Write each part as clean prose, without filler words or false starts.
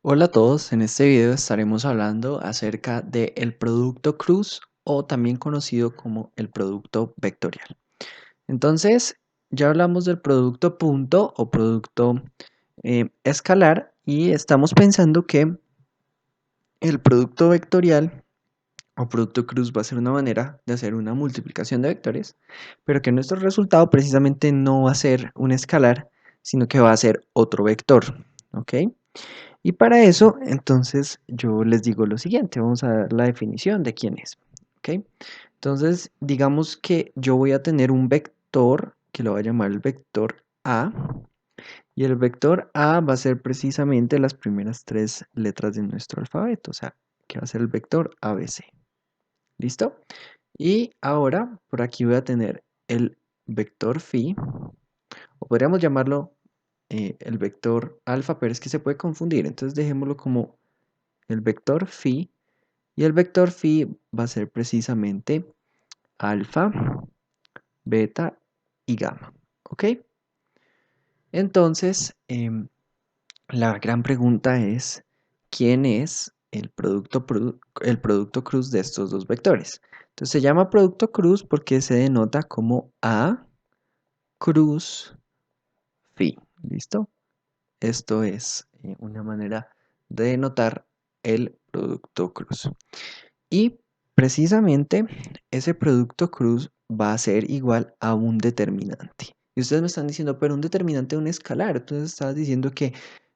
Hola a todos, en este video estaremos hablando acerca del producto cruz o también conocido como el producto vectorial. Entonces, ya hablamos del producto punto o producto escalar y estamos pensando que el producto vectorial o producto cruz va a ser una manera de hacer una multiplicación de vectores, pero que nuestro resultado precisamente no va a ser un escalar, sino que va a ser otro vector, ¿ok? Y para eso, entonces, yo les digo lo siguiente, vamos a dar la definición de quién es, ¿ok? Entonces, digamos que yo voy a tener un vector que lo voy a llamar el vector A, y el vector A va a ser precisamente las primeras tres letras de nuestro alfabeto, o sea, que va a ser el vector ABC, ¿listo? Y ahora, por aquí voy a tener el vector phi, o podríamos llamarlo el vector alfa, pero es que se puede confundir, entonces dejémoslo como el vector phi, y el vector phi va a ser precisamente alfa, beta y gamma, ¿ok? Entonces, la gran pregunta es, ¿quién es el producto cruz de estos dos vectores? Entonces se llama producto cruz porque se denota como A cruz phi, ¿listo? Esto es una manera de denotar el producto cruz. Y precisamente ese producto cruz va a ser igual a un determinante. Y ustedes me están diciendo, pero un determinante es un escalar. Entonces estabas diciendo que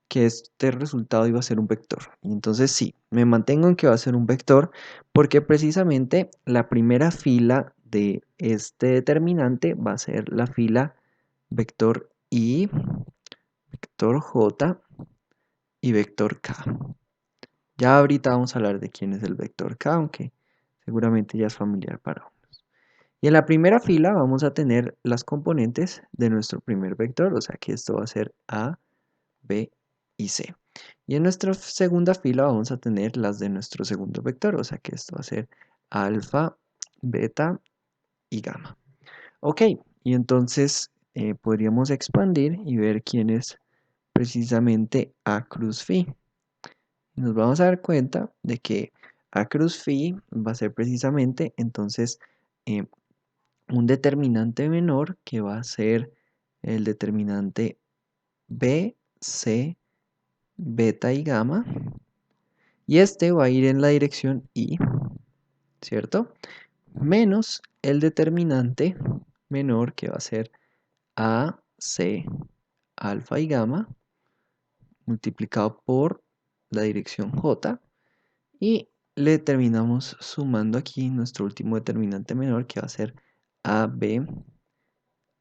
este resultado iba a ser un vector. Y entonces sí, me mantengo en que va a ser un vector porque precisamente la primera fila de este determinante va a ser la fila vector I, vector J y vector K. Ya ahorita vamos a hablar de quién es el vector K, aunque seguramente ya es familiar para unos. Y en la primera fila vamos a tener las componentes de nuestro primer vector, o sea que esto va a ser A, B y C. Y en nuestra segunda fila vamos a tener las de nuestro segundo vector, o sea que esto va a ser alfa, beta y gamma. Ok, y entonces podríamos expandir y ver quién es precisamente A cruz phi. Nos vamos a dar cuenta de que A cruz phi va a ser precisamente entonces eh, un determinante menor que va a ser el determinante B, C, beta y gamma. Y este va a ir en la dirección I, ¿cierto? Menos el determinante menor que va a ser A, C, alfa y gamma, multiplicado por la dirección J. Y le terminamos sumando aquí nuestro último determinante menor que va a ser AB,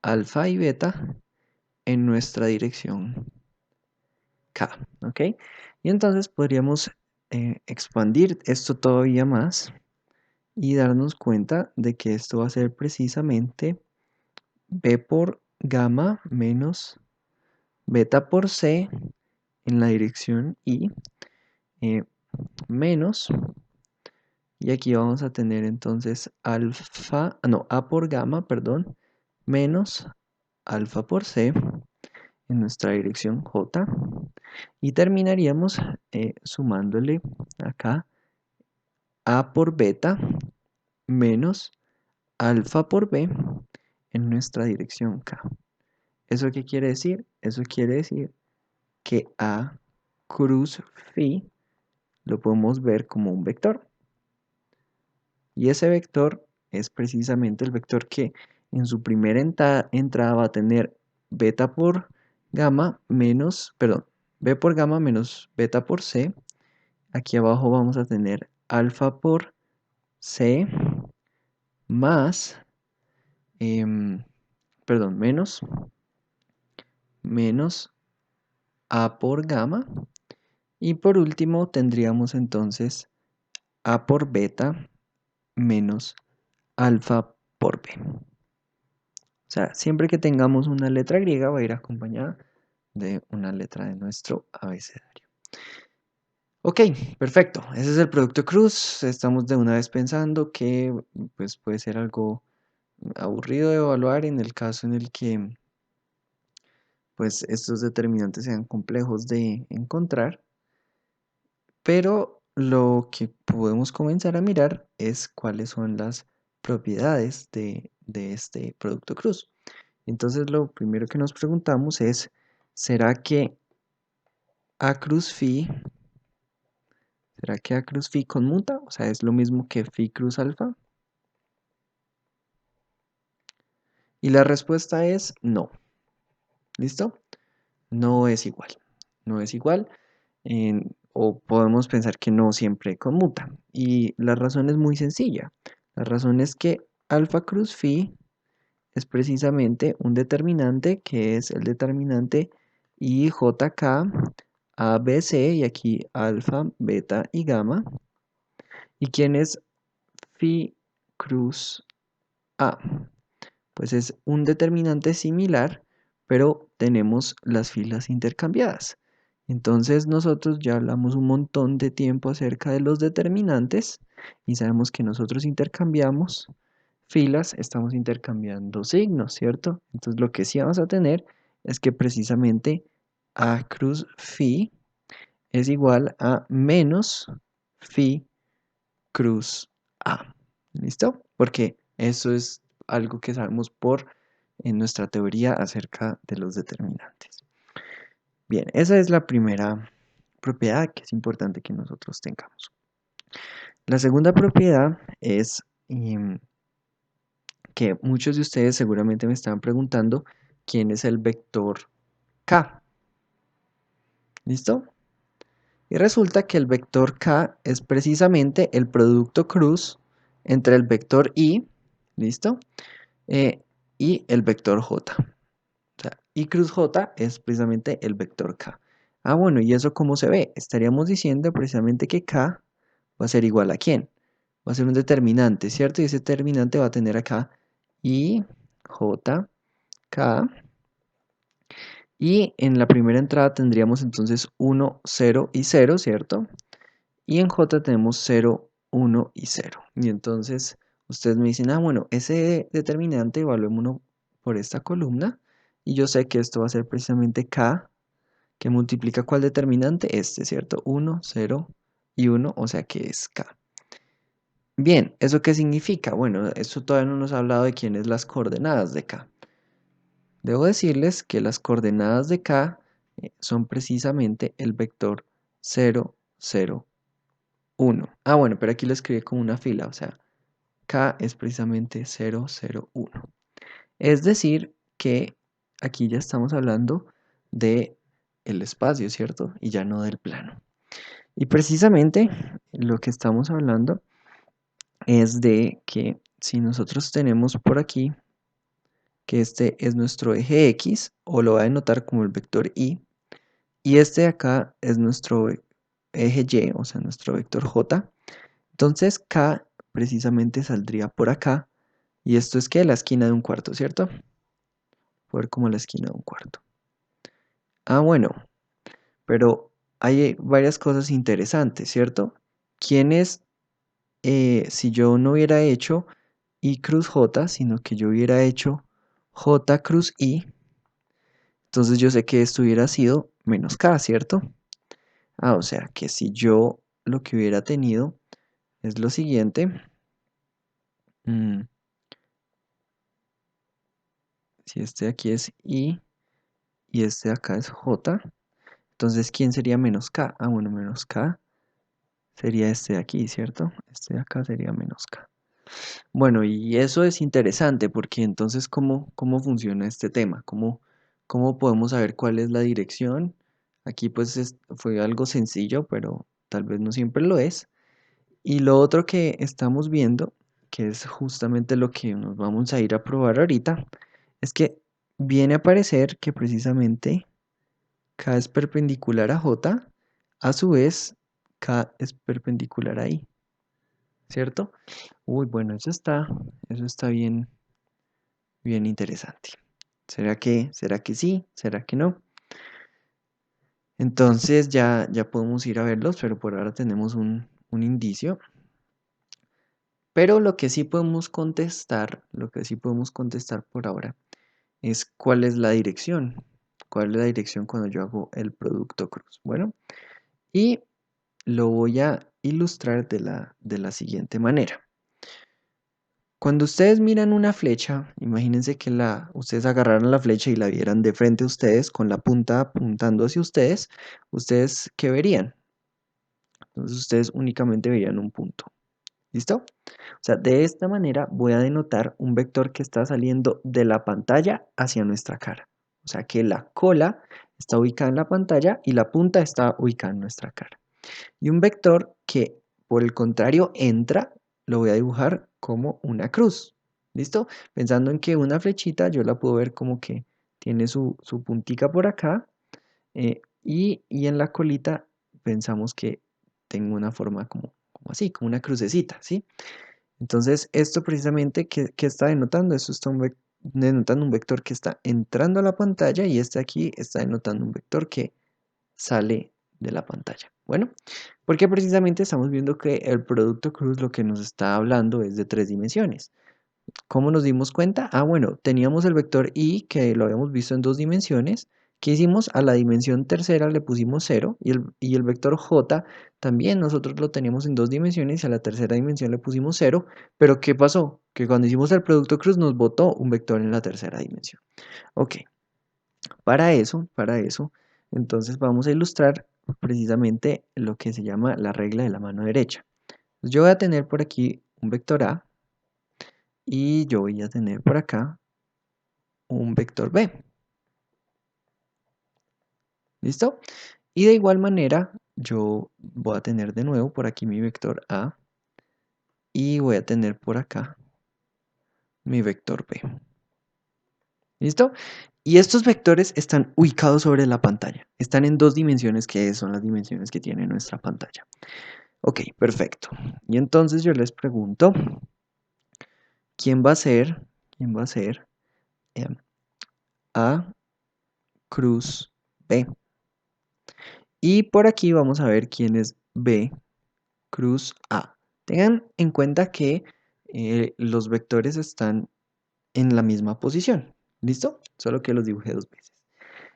alfa y beta en nuestra dirección K, ¿ok? Y entonces podríamos expandir esto todavía más y darnos cuenta de que esto va a ser precisamente B por gamma menos beta por C en la dirección I eh, menos, y aquí vamos a tener entonces alfa, no, A por gamma, perdón, menos alfa por C en nuestra dirección J, y terminaríamos sumándole acá A por beta menos alfa por B en nuestra dirección K. ¿Eso qué quiere decir? Eso quiere decir que A cruz phi lo podemos ver como un vector. Y ese vector es precisamente el vector que en su primera entrada va a tener beta por gamma menos, perdón, B por gamma menos beta por C. Aquí abajo vamos a tener alfa por C más, perdón, menos A por gamma. Y por último tendríamos entonces A por beta menos alfa por B. O sea, siempre que tengamos una letra griega va a ir acompañada de una letra de nuestro abecedario. Ok, perfecto. Ese es el producto cruz. Estamos de una vez pensando que pues, puede ser algo aburrido de evaluar en el caso en el que pues, estos determinantes sean complejos de encontrar. pero lo que podemos comenzar a mirar es cuáles son las propiedades de este producto cruz. Entonces lo primero que nos preguntamos es, ¿será que A cruz phi, ¿será que A cruz phi conmuta? O sea, ¿es lo mismo que phi cruz alfa? Y la respuesta es no. ¿Listo? No es igual. No es igual. O podemos pensar que no siempre conmuta. Y la razón es muy sencilla. La razón es que alfa cruz phi es precisamente un determinante que es el determinante IJK ABC y aquí alfa, beta y gamma. ¿Y quién es phi cruz A? Pues es un determinante similar, pero tenemos las filas intercambiadas. Entonces nosotros ya hablamos un montón de tiempo acerca de los determinantes y sabemos que nosotros intercambiamos filas, estamos intercambiando signos, ¿cierto? Entonces lo que sí vamos a tener es que precisamente A cruz phi es igual a menos phi cruz A. ¿Listo? Porque eso es algo que sabemos por en nuestra teoría acerca de los determinantes. Bien, esa es la primera propiedad que es importante que nosotros tengamos. La segunda propiedad es que muchos de ustedes seguramente me estaban preguntando quién es el vector k. ¿Listo? Y resulta que el vector k es precisamente el producto cruz entre el vector i, ¿listo? Eh, y el vector j. O sea, i cruz j es precisamente el vector k. Ah, bueno, ¿y eso cómo se ve? Estaríamos diciendo precisamente que k va a ser igual a ¿quién? Va a ser un determinante, ¿cierto? Y ese determinante va a tener acá i, j, k. Y en la primera entrada tendríamos entonces 1, 0 y 0, ¿cierto? Y en j tenemos 0, 1 y 0. Y entonces ustedes me dicen, ah, bueno, ese determinante evaluémoslo por esta columna. Y yo sé que esto va a ser precisamente k, que multiplica ¿cuál determinante? Este, ¿cierto? 1, 0 y 1, o sea que es k. Bien, ¿eso qué significa? Bueno, esto todavía no nos ha hablado de quiénes las coordenadas de k. Debo decirles que las coordenadas de k son precisamente el vector 0, 0, 1. Ah, bueno, pero aquí lo escribí como una fila, o sea, k es precisamente 0, 0, 1. Es decir, que aquí ya estamos hablando de el espacio, ¿cierto? Y ya no del plano. Y precisamente lo que estamos hablando es de que si nosotros tenemos por aquí que este es nuestro eje X, o lo voy a denotar como el vector Y, y este de acá es nuestro eje Y, o sea, nuestro vector J, entonces K precisamente saldría por acá, y esto es que la esquina de un cuarto, ¿cierto? Por como la esquina de un cuarto. Ah, bueno, pero hay varias cosas interesantes, ¿cierto? ¿Quién es, si yo no hubiera hecho I cruz J, sino que yo hubiera hecho J cruz I, entonces yo sé que esto hubiera sido menos K, ¿cierto? Ah, o sea que si yo lo que hubiera tenido es lo siguiente. mm, si este de aquí es I y este de acá es J, entonces ¿quién sería menos K? Ah, bueno, menos K sería este de aquí, ¿cierto? Este de acá sería menos K. Bueno, y eso es interesante porque entonces ¿cómo funciona este tema? ¿Cómo podemos saber cuál es la dirección? Aquí pues fue algo sencillo, pero tal vez no siempre lo es. Y lo otro que estamos viendo, que es justamente lo que nos vamos a ir a probar ahorita, es que viene a parecer que precisamente K es perpendicular a J, a su vez K es perpendicular a I, ¿cierto? Uy, bueno, eso está bien, bien interesante. ¿Será que sí? ¿Será que no? Entonces ya podemos ir a verlos, pero por ahora tenemos un indicio. Pero lo que sí podemos contestar por ahora es cuál es la dirección. ¿Cuál es la dirección cuando yo hago el producto cruz? Bueno, y lo voy a ilustrar de la siguiente manera. Cuando ustedes miran una flecha, imagínense que ustedes agarraran la flecha y la vieran de frente a ustedes con la punta apuntando hacia ¿ustedes qué verían? Entonces ustedes únicamente verían un punto. ¿Listo? O sea, de esta manera voy a denotar un vector que está saliendo de la pantalla hacia nuestra cara. O sea que la cola está ubicada en la pantalla y la punta está ubicada en nuestra cara. Y un vector que, por el contrario, entra, lo voy a dibujar como una cruz. ¿Listo? Pensando en que una flechita yo la puedo ver como que tiene su puntica por acá y en la colita pensamos que tengo una forma como así, como una crucecita, ¿sí? Entonces, esto precisamente, ¿qué está denotando? Esto está denotando un vector que está entrando a la pantalla y este aquí está denotando un vector que sale de la pantalla. Bueno, porque precisamente estamos viendo que el producto cruz lo que nos está hablando es de 3 dimensiones. ¿Cómo nos dimos cuenta? Ah, bueno, teníamos el vector y que lo habíamos visto en 2 dimensiones. ¿Qué hicimos? A la dimensión tercera le pusimos 0 y el vector j también nosotros lo teníamos en 2 dimensiones y a la tercera dimensión le pusimos 0. Pero ¿qué pasó? Que cuando hicimos el producto cruz nos botó un vector en la tercera dimensión. Ok, para eso, entonces vamos a ilustrar precisamente lo que se llama la regla de la mano derecha. Yo voy a tener por aquí un vector A y yo voy a tener por acá un vector B. ¿Listo? Y de igual manera, yo voy a tener de nuevo por aquí mi vector A y voy a tener por acá mi vector B. ¿Listo? Y estos vectores están ubicados sobre la pantalla. Están en 2 dimensiones, que son las dimensiones que tiene nuestra pantalla. Ok, perfecto. Y entonces yo les pregunto, quién va a ser em, A cruz B? Y por aquí vamos a ver quién es B cruz A. Tengan en cuenta que los vectores están en la misma posición. ¿Listo? Solo que los dibujé 2 veces.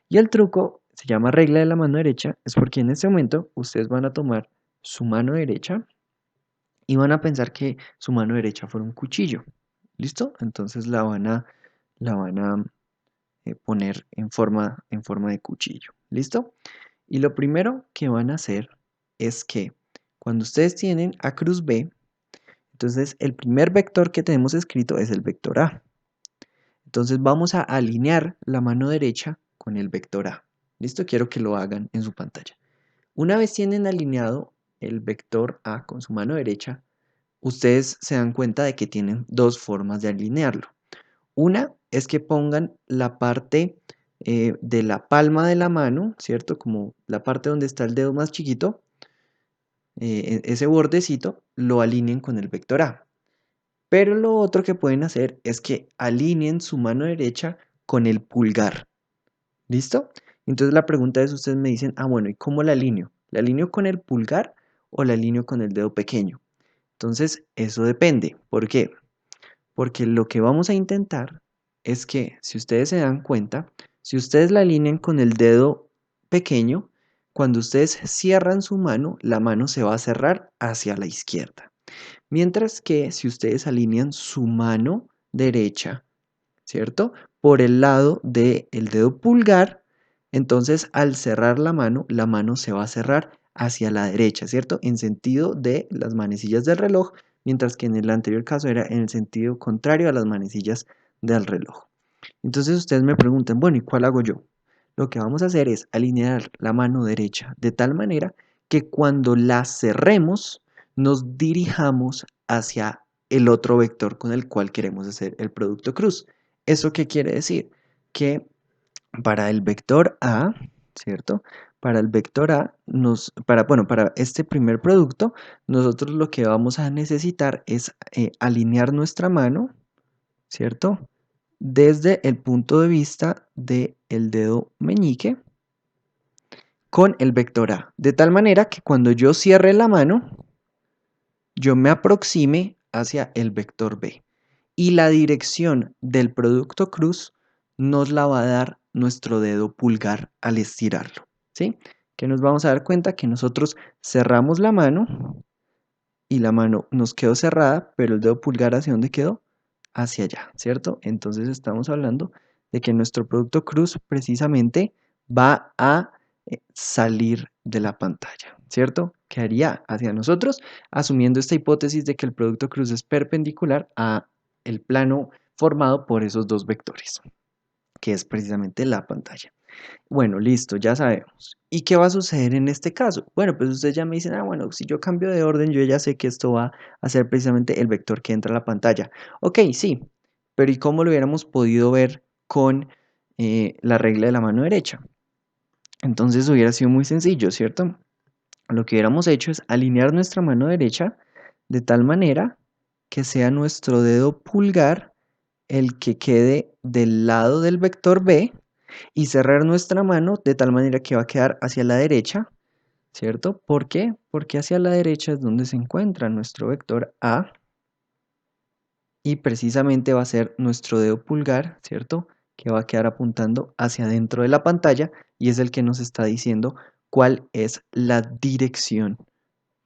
Y el truco se llama regla de la mano derecha, es porque en este momento ustedes van a tomar su mano derecha y van a pensar que su mano derecha fuera un cuchillo. ¿Listo? Entonces la van a poner en forma de cuchillo. ¿Listo? Y lo primero que van a hacer es que cuando ustedes tienen A cruz B, entonces el primer vector que tenemos escrito es el vector A. Entonces vamos a alinear la mano derecha con el vector A. ¿Listo? Quiero que lo hagan en su pantalla. Una vez tienen alineado el vector A con su mano derecha, ustedes se dan cuenta de que tienen 2 formas de alinearlo. Una es que pongan la parte de la palma de la mano, ¿cierto? Como la parte donde está el dedo más chiquito, ese bordecito, lo alineen con el vector A. Pero lo otro que pueden hacer es que alineen su mano derecha con el pulgar. ¿Listo? Entonces la pregunta es, ustedes me dicen, ah, bueno, ¿y cómo la alineo? ¿La alineo con el pulgar o la alineo con el dedo pequeño? Entonces, eso depende. ¿Por qué? Porque lo que vamos a intentar es que, si ustedes se dan cuenta, si ustedes la alinean con el dedo pequeño, cuando ustedes cierran su mano, la mano se va a cerrar hacia la izquierda. Mientras que si ustedes alinean su mano derecha, ¿cierto? Por el lado del dedo pulgar, entonces al cerrar la mano se va a cerrar hacia la derecha, ¿cierto? En sentido de las manecillas del reloj, mientras que en el anterior caso era en el sentido contrario a las manecillas del reloj. Entonces ustedes me preguntan, bueno, ¿y cuál hago yo? Lo que vamos a hacer es alinear la mano derecha de tal manera que cuando la cerremos nos dirijamos hacia el otro vector con el cual queremos hacer el producto cruz. ¿Eso qué quiere decir? Que para el vector A, ¿cierto? Para el vector A, bueno, para este primer producto, nosotros lo que vamos a necesitar es alinear nuestra mano, ¿cierto? Desde el punto de vista del dedo meñique con el vector A. De tal manera que cuando yo cierre la mano, yo me aproxime hacia el vector B. Y la dirección del producto cruz nos la va a dar nuestro dedo pulgar al estirarlo, ¿sí? Que nos vamos a dar cuenta que nosotros cerramos la mano y la mano nos quedó cerrada, pero el dedo pulgar ¿hacia dónde quedó? Hacia allá, ¿cierto? Entonces estamos hablando de que nuestro producto cruz precisamente va a salir de la pantalla, ¿cierto? Quedaría hacia nosotros, asumiendo esta hipótesis de que el producto cruz es perpendicular a el plano formado por esos dos vectores, que es precisamente la pantalla. Bueno, listo, ya sabemos. ¿Y qué va a suceder en este caso? Bueno, pues ustedes ya me dicen, ah, bueno, si yo cambio de orden, yo ya sé que esto va a ser precisamente el vector que entra a la pantalla. Ok, sí, pero ¿y cómo lo hubiéramos podido ver con la regla de la mano derecha? Entonces hubiera sido muy sencillo, ¿cierto? Lo que hubiéramos hecho es alinear nuestra mano derecha de tal manera que sea nuestro dedo pulgar el que quede del lado del vector B y cerrar nuestra mano de tal manera que va a quedar hacia la derecha, ¿cierto? ¿Por qué? Porque hacia la derecha es donde se encuentra nuestro vector A y precisamente va a ser nuestro dedo pulgar, ¿cierto? Que va a quedar apuntando hacia adentro de la pantalla y es el que nos está diciendo cuál es la dirección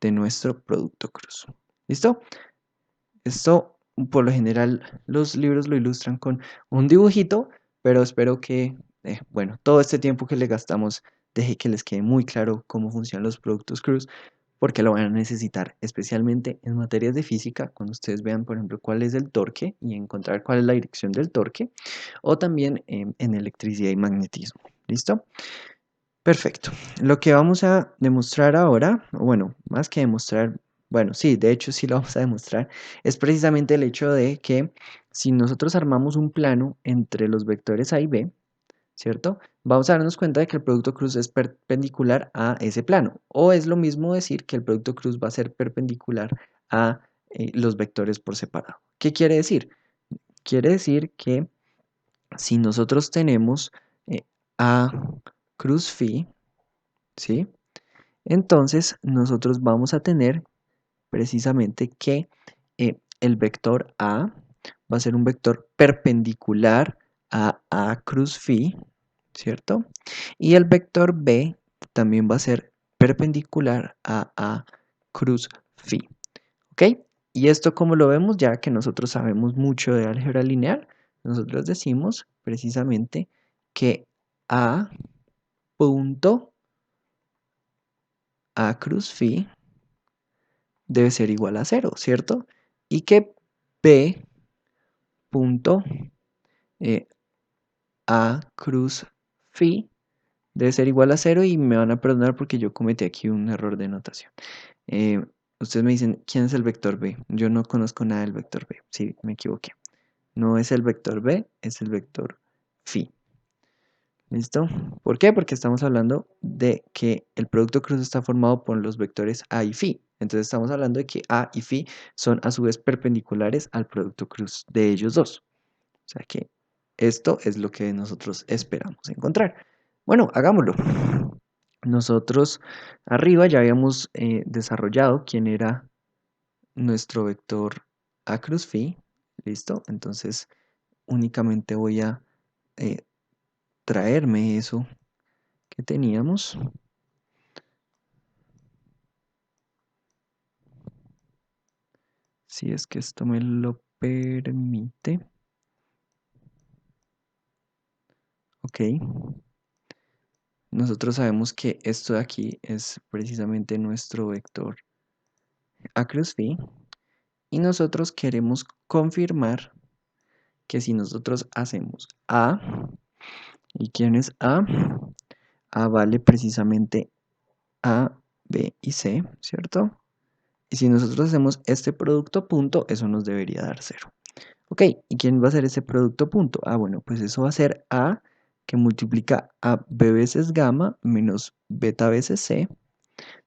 de nuestro producto cruz. ¿Listo? Esto, por lo general, los libros lo ilustran con un dibujito, pero espero que, bueno, todo este tiempo que le gastamos deje que les quede muy claro cómo funcionan los productos cruz, porque lo van a necesitar, especialmente en materias de física, cuando ustedes vean, por ejemplo, cuál es el torque y encontrar cuál es la dirección del torque, o también en electricidad y magnetismo. ¿Listo? Perfecto. Lo que vamos a demostrar ahora, o bueno, más que demostrar, bueno, sí, de hecho sí lo vamos a demostrar, es precisamente el hecho de que si nosotros armamos un plano entre los vectores A y B, ¿cierto? Vamos a darnos cuenta de que el producto cruz es perpendicular a ese plano. O es lo mismo decir que el producto cruz va a ser perpendicular a los vectores por separado. ¿Qué quiere decir? Quiere decir que si nosotros tenemos A cruz phi, ¿sí? Entonces nosotros vamos a tener precisamente que el vector A va a ser un vector perpendicular a cruz phi, ¿cierto? Y el vector B también va a ser perpendicular a cruz phi, ¿ok? Y esto como lo vemos, ya que nosotros sabemos mucho de álgebra lineal, nosotros decimos precisamente que A punto A cruz phi debe ser igual a cero, ¿cierto? Y que B punto eh, A cruz phi debe ser igual a cero y me van a perdonar porque yo cometí aquí un error de notación. Eh, Ustedes me dicen, ¿quién es el vector B? Yo no conozco nada del vector B. Sí, me equivoqué. No es el vector B, es el vector phi. ¿Listo? ¿Por qué? Porque estamos hablando de que el producto cruz está formado por los vectores A y phi. Entonces estamos hablando de que A y phi son a su vez perpendiculares al producto cruz de ellos dos. O sea que esto es lo que nosotros esperamos encontrar. Bueno, hagámoslo. Nosotros arriba ya habíamos desarrollado quién era nuestro vector A cruz phi. ¿Listo? Entonces únicamente voy a eh, traerme eso que teníamos. Si es que esto me lo permite. Ok. Nosotros sabemos que esto de aquí es precisamente nuestro vector A cruz phi. Y nosotros queremos confirmar que si nosotros hacemos A, ¿y quién es A? A vale precisamente A, B y C, ¿cierto? Y si nosotros hacemos este producto punto, eso nos debería dar cero. Ok, ¿y quién va a ser ese producto punto? Ah, bueno, pues eso va a ser A que multiplica a B veces gamma menos beta veces C,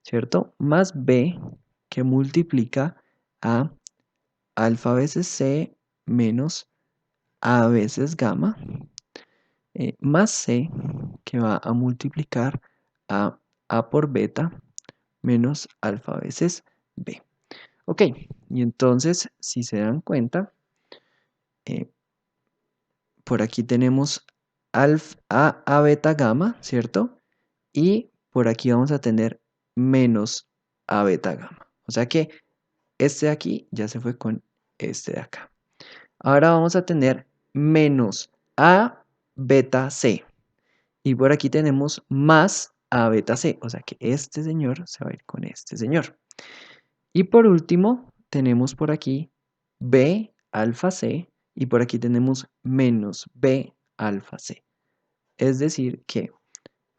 ¿cierto? Más B que multiplica a alfa veces C menos A veces gamma, más C que va a multiplicar a A por beta menos alfa veces B. Ok, y entonces, si se dan cuenta, eh, por aquí tenemos A beta gamma, ¿cierto? Y por aquí vamos a tener menos A beta gamma. O sea que este de aquí ya se fue con este de acá. Ahora vamos a tener menos A beta C. Y por aquí tenemos más A beta C. O sea que este señor se va a ir con este señor. Y por último, tenemos por aquí B alfa C. Y por aquí tenemos menos B alfa C. Es decir que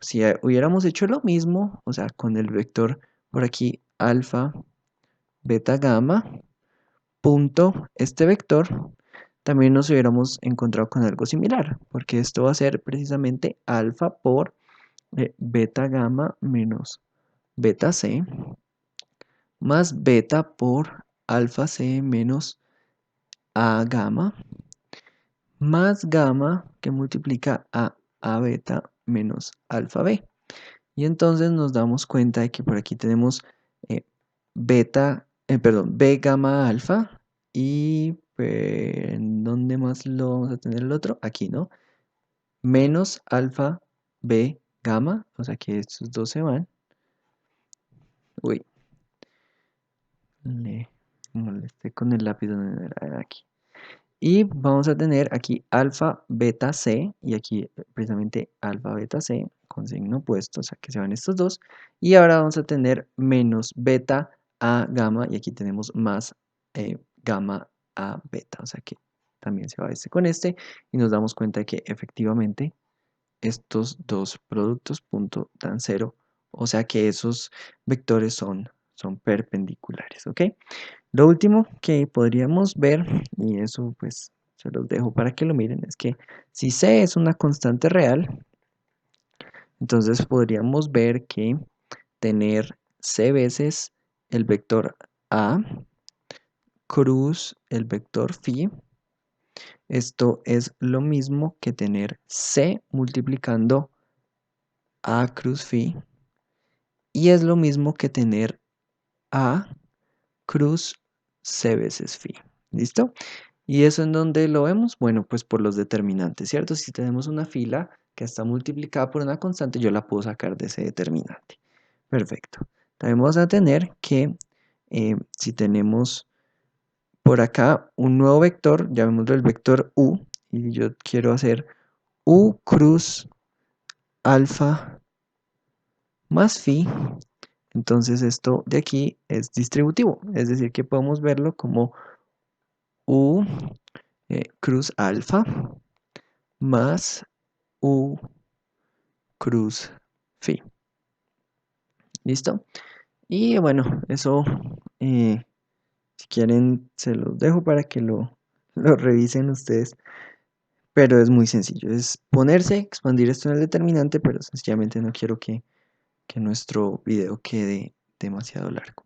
si hubiéramos hecho lo mismo, o sea, con el vector por aquí alfa, beta, gamma, punto este vector, también nos hubiéramos encontrado con algo similar, porque esto va a ser precisamente alfa por beta, gamma menos beta c, más beta por alfa c menos a gamma, más gamma que multiplica a beta menos alfa b. Y entonces nos damos cuenta de que por aquí tenemos B gamma alfa y ¿en dónde más lo vamos a tener el otro? Aquí, ¿no? Menos alfa B gamma, o sea que estos dos se van. Uy, le molesté con el lápiz donde no era aquí. Y vamos a tener aquí alfa beta c y aquí precisamente alfa beta c con signo opuesto, o sea que se van estos dos. Y ahora vamos a tener menos beta a gamma y aquí tenemos más gamma a beta, o sea que también se va este con este y nos damos cuenta de que efectivamente estos dos productos punto dan cero, o sea que esos vectores son perpendiculares, ¿ok? Lo último que podríamos ver, y eso pues se los dejo para que lo miren, es que si C es una constante real, entonces podríamos ver que tener C veces el vector A cruz el vector phi, esto es lo mismo que tener C multiplicando A cruz phi, y es lo mismo que tener A cruz C veces phi. ¿Listo? ¿Y eso en dónde lo vemos? Bueno, pues por los determinantes, ¿cierto? Si tenemos una fila que está multiplicada por una constante, yo la puedo sacar de ese determinante. Perfecto. También vamos a tener que si tenemos por acá un nuevo vector, llamémoslo el vector u, y yo quiero hacer u cruz alfa más phi, entonces esto de aquí es distributivo, es decir que podemos verlo como u cruz alfa más u cruz phi. ¿Listo? Y bueno, eso si quieren se los dejo para que lo revisen ustedes. Pero es muy sencillo, es ponerse, expandir esto en el determinante, pero sencillamente no quiero que nuestro video quede demasiado largo.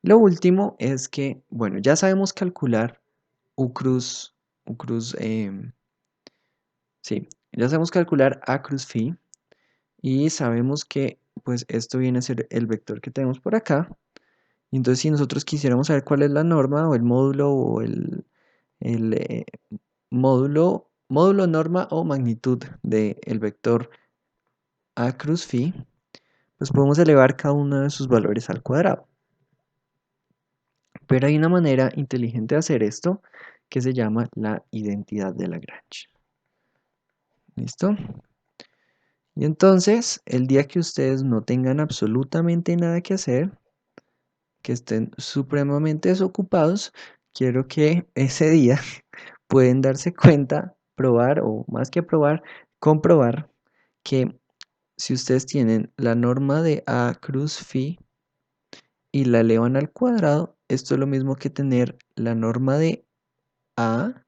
Lo último es que, bueno, ya sabemos calcular u cruz, sí, ya sabemos calcular a cruz phi y sabemos que pues esto viene a ser el vector que tenemos por acá. Entonces si nosotros quisiéramos saber cuál es la norma o el módulo o el módulo, norma o magnitud del vector a cruz phi, pues podemos elevar cada uno de sus valores al cuadrado. Pero hay una manera inteligente de hacer esto que se llama la identidad de Lagrange. ¿Listo? Y entonces, el día que ustedes no tengan absolutamente nada que hacer, que estén supremamente desocupados, quiero que ese día pueden darse cuenta, probar o más que probar, comprobar que si ustedes tienen la norma de A cruz phi y la elevan al cuadrado, esto es lo mismo que tener la norma de A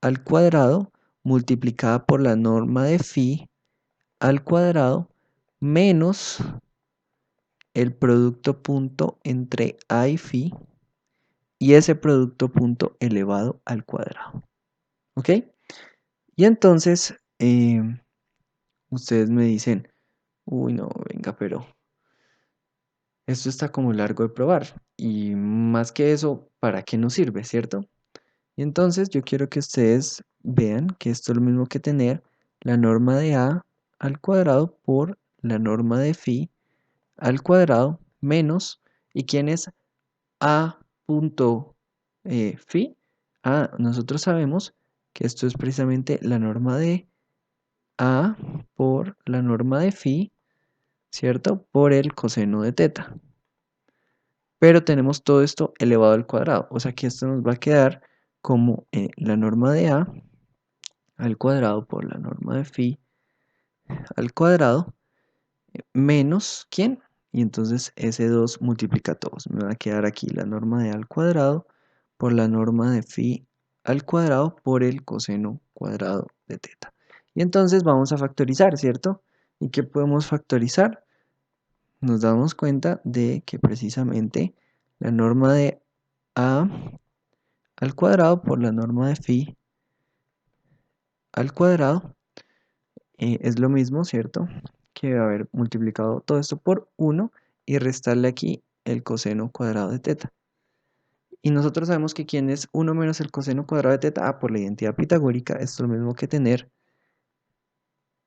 al cuadrado multiplicada por la norma de phi al cuadrado menos el producto punto entre A y phi y ese producto punto elevado al cuadrado. ¿Ok? Y entonces ustedes me dicen, uy no, venga, pero esto está como largo de probar y más que eso, ¿para qué nos sirve, cierto? Y entonces yo quiero que ustedes vean que esto es lo mismo que tener la norma de A al cuadrado por la norma de phi al cuadrado menos, ¿y quién es a punto phi? Nosotros sabemos que esto es precisamente la norma de a por la norma de phi, ¿cierto? Por el coseno de teta. Pero tenemos todo esto elevado al cuadrado, o sea que esto nos va a quedar como la norma de a al cuadrado por la norma de phi al cuadrado menos, ¿quién? Y entonces ese 2 multiplica todos. Me va a quedar aquí la norma de a al cuadrado por la norma de phi al cuadrado por el coseno cuadrado de teta. Y entonces vamos a factorizar, ¿cierto? ¿Y qué podemos factorizar? Nos damos cuenta de que precisamente la norma de a al cuadrado por la norma de phi al cuadrado es lo mismo, ¿cierto? Que haber multiplicado todo esto por 1 y restarle aquí el coseno cuadrado de teta. Y nosotros sabemos que quién es 1 menos el coseno cuadrado de teta. Por la identidad pitagórica, esto es lo mismo que tener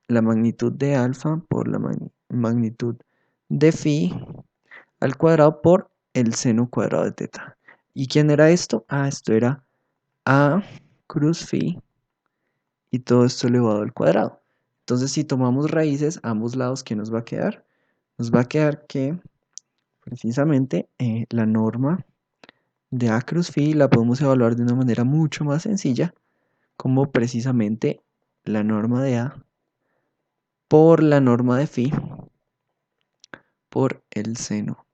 la magnitud de alfa por la magnitud de phi al cuadrado por el seno cuadrado de teta. ¿Y quién era esto? Esto era a cruz phi y todo esto elevado al cuadrado. Entonces, si tomamos raíces a ambos lados, ¿qué nos va a quedar? Nos va a quedar que precisamente la norma de a cruz phi la podemos evaluar de una manera mucho más sencilla, como precisamente la norma de a por la norma de phi por el seno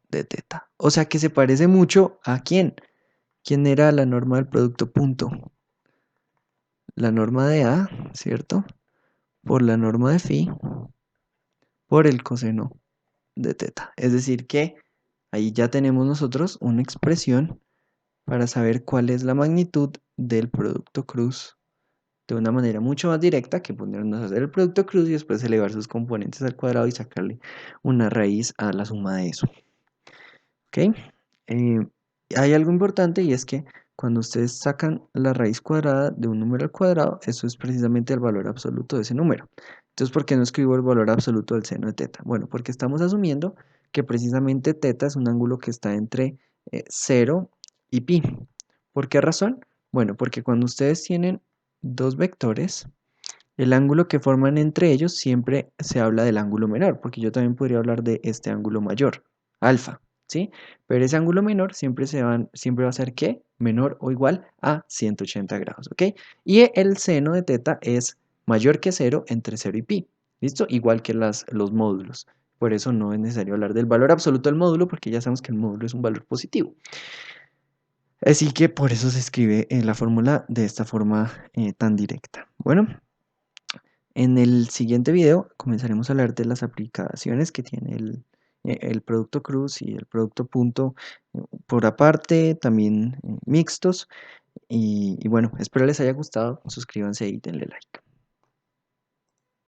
de teta. O sea que se parece mucho a ¿quién? ¿Quién era la norma del producto punto? La norma de a, ¿cierto? Por la norma de phi por el coseno de teta. Es decir que ahí ya tenemos nosotros una expresión para saber cuál es la magnitud del producto cruz de una manera mucho más directa que ponernos a hacer el producto cruz y después elevar sus componentes al cuadrado y sacarle una raíz a la suma de eso. ¿Ok? Eh, Hay algo importante y es que cuando ustedes sacan la raíz cuadrada de un número al cuadrado, eso es precisamente el valor absoluto de ese número. Entonces, ¿por qué no escribo el valor absoluto del seno de teta? Bueno, porque estamos asumiendo que precisamente teta es un ángulo que está entre 0 y pi. ¿Por qué razón? Bueno, porque cuando ustedes tienen dos vectores, el ángulo que forman entre ellos siempre se habla del ángulo menor, porque yo también podría hablar de este ángulo mayor, alfa, ¿sí? Pero ese ángulo menor siempre va a ser ¿qué? Menor o igual a 180 grados, ¿ok? Y el seno de teta es mayor que 0 entre 0 y pi, ¿listo? Igual que los módulos. Por eso no es necesario hablar del valor absoluto del módulo, porque ya sabemos que el módulo es un valor positivo. Así que por eso se escribe la fórmula de esta forma tan directa. Bueno. En el siguiente video comenzaremos a hablar de las aplicaciones que tiene el producto cruz y el producto punto por aparte, también mixtos. Y bueno, espero les haya gustado. Suscríbanse y denle like.